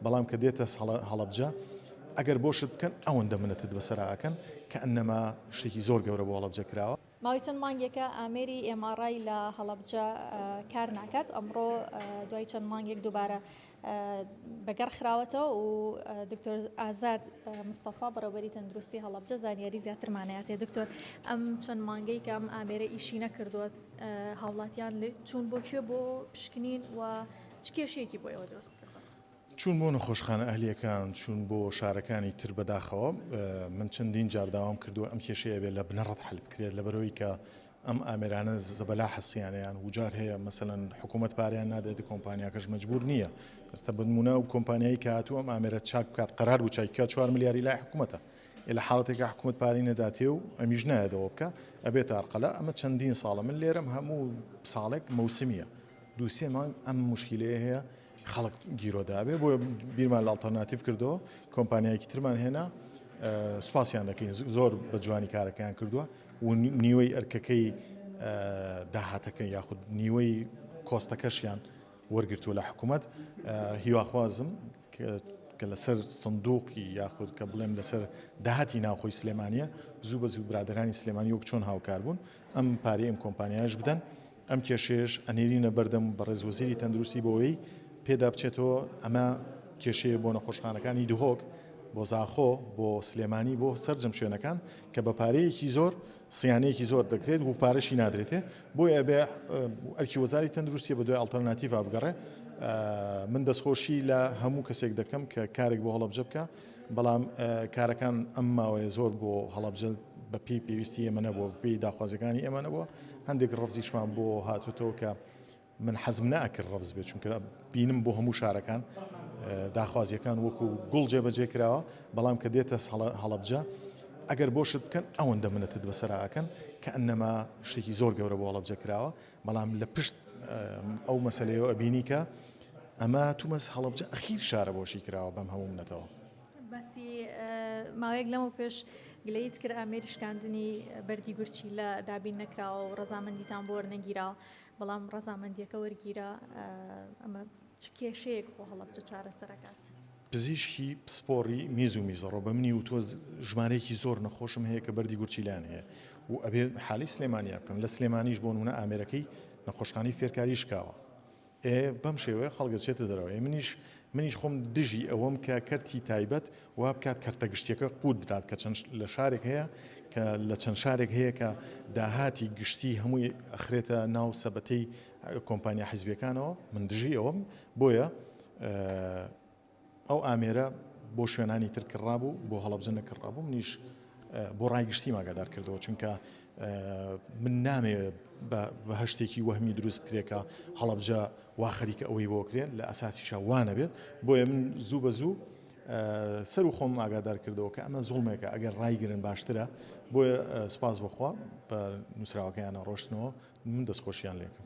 بەڵام کە دێتە هەڵەبجە ئەگەر بۆشت بکەن ئەوەندە منەتت بەسەراکەن کە ئەنەما شتێکی زۆر گەورە بۆ هەڵەبجە کراوە. ماوەی چەند مانگێکە ئامێری ئێماڕای لە هەڵەبجە کار ناکات. ئەمڕۆ دوای چەند مانگێک دووبارە بەگەڕخراوەتەوە و دکتۆر ئازاد مستەفا بەڕێوەبەری تەندروستی هەڵەبجە زانیاری زیاترمانەیەتێ. دکتۆر ئەم چەند مانگەی کە ئەم ئامێرە ئیشی نەکردووە هاوڵاتیان چوون بۆ کوێ بۆ پشکنین و چ کێشەیەکی بۆ ئێوە دروست کردن؟ چوون بۆ نەخۆشخانە ئەهلیەکان، چوون بۆ شارەکانی تر بەداخەوە. من چەندین جار داوام کردووە ئەم کێشەیە بێت لە بنەڕەت حل بکرێت لەبەرەوەی کە ئەم ئامێرانە زەبەلا حەسیانیان وجار هەیە مەسەلەن حکوومەت پاریان نادێت کۆمپانیاکەش مەجبور نییە. ئەستە بنمونە و کۆمپانیایی کە هاتووە ئەم ئامێرە چاک بکات قەرار بوو چاک بکات 4 ملیاری لای حکوومەتە. لە حاڵەتێکە حکوومەت پاری نەداتێ و ئەمیش نایەدەوە بکە ئەبێت ئارقەلا. ئەمە چەندین ساڵە من لێرەم هەموو ساڵێک مەوسمیە 2-3 مانگ ئەم مشکلەیە هەیە خەڵک گیرۆدابێ. بۆ بیرمان لە ئەڵتەرناتیڤ کردەوە کۆمپانیایەکی ترمان هێنا سوپاسیان دەکەین زۆر بە جوانی کارەکەیان کردووە و نیوەی ئەرکەکەی داهاتەکە یاخود نیوەی کۆستەکەشیان وەرگرتووە لە حکوومەت. هیواخوازم کە لەسەر سندوقی یاخود کە بڵێم لەسەر داهاتی ناوخۆی سلێمانیە زوو بە زوو برادرانی سلێمانی وەک چۆن هاوکار بوون ئەم پارەی ئەم کۆمپانیاش بدەن. ئەم کێشەیەش ئەنێرینە بەردەم بە ڕێزوەزیری تەندروستی بۆەوەی پێدا بچێتەوە ئەمە کێشەیە بۆ نەخۆشخانەکانی دهۆک بۆ زاخۆ بۆ سلێمانی بۆ سەرجەم شوێنەکان کە بە پارەیەکی زۆر سیانەیەکی زۆر دەکرێت و پارەشی نادرێتێ بۆی ئەبێ ئەرکی وەزاری تەندروستی بە دوای ئەڵتەرناتیڤ بگەڕێ. من دەستخۆشی لە هەموو کەسێک دەکەم کە کارێک بۆ هەڵەبجە بکە بەڵام کارەکان ئەم ماوەیە زۆر بۆ هەڵەبجە بە پێی پێویستی ئێمە نەبووە پێی داخوازەکانی ئێمە نەبووە. هەندێک ڕەفزیشمان بۆ هاتوتەوە کە من حەزم ناکرد ڕەفز بێت چونکە بینم بۆ هەموو شارەکان داخوازیەکان وەکو گوڵ جێبەجێ کراوە بەڵام کە دێتە هەڵەبجە ئەگەر بۆشت بکەن ئەوەندە منەتت بەسەراکەن کە ئەنەما شتێکی زۆر گەورە بۆ هەڵەبجە کراوە. بەڵام لە پشت ئەو مەسەلەیەوە ئەبینی کە ئەمە تومەس هەڵەبجە ئەخیر شارە بۆشی کراوە بەم هەموو منەتەوە. باسی ماوەیەک لەمە پێش گلەیت کرد ئامێری شکاندنی بەردی گورچی لە دابین نەکراوە و ڕەزامەندیتان بۆ وەرنەگیراوە بەڵام ڕەزامەندیەکە وەرگیرە. ئەمە چ کێشەیەک بۆ هەڵەبجە چارەسەرەکات؟ پزیشکی پسپۆڕی میز و میزەڕۆ بە منی و تۆ ژمارەیەکی زۆر نەخۆشم هەیە کە بەردی گورچیلان هەیە و ئەبێ حالی سلێمانیا بکەم. لە سلێمانیش بۆ نمونە ئامێرەکەی نەخۆشخانەی فێرکاری شکاوە بەم شێوەیە خەڵگە چێتە دەرەوە. منیش خۆم دژی ئەوەم کە کەرتی تایبەت وا بکات کەرتە گشتیەکە قوت بدات کە چەند لە شارێک هەیە کە لە چەند شارێک هەیە کە داهاتی گشتی هەمووی ئەخرێتە ناو سەبەتەی کۆمپانیا حیزبیەکانەوە. من دژی ئەوەم بۆیە ئەو ئامێرە بۆ شوێنانی تر کڕابوو بۆ هەڵەبجە نەکڕابوو. منیش بۆ ڕایگشتی ماگادار کردەوە چونکە من نامێ بە هەشتێکی وەهمی دروست کرێکە هەڵەبجە وا خەریکە ئەوەی بۆ کرێن لە ئەساسیشە وانە بێت. بۆیە من زوو بە زوو سەر و خۆم ئاگادار کردەوە کە ئەمە زوڵمێکە ئەگەر ڕایگرن باشترە. بۆیە سپاس بخوا بە نووسراوەکەیانە ڕۆشتنەوە من دەستخۆشیان لێکم.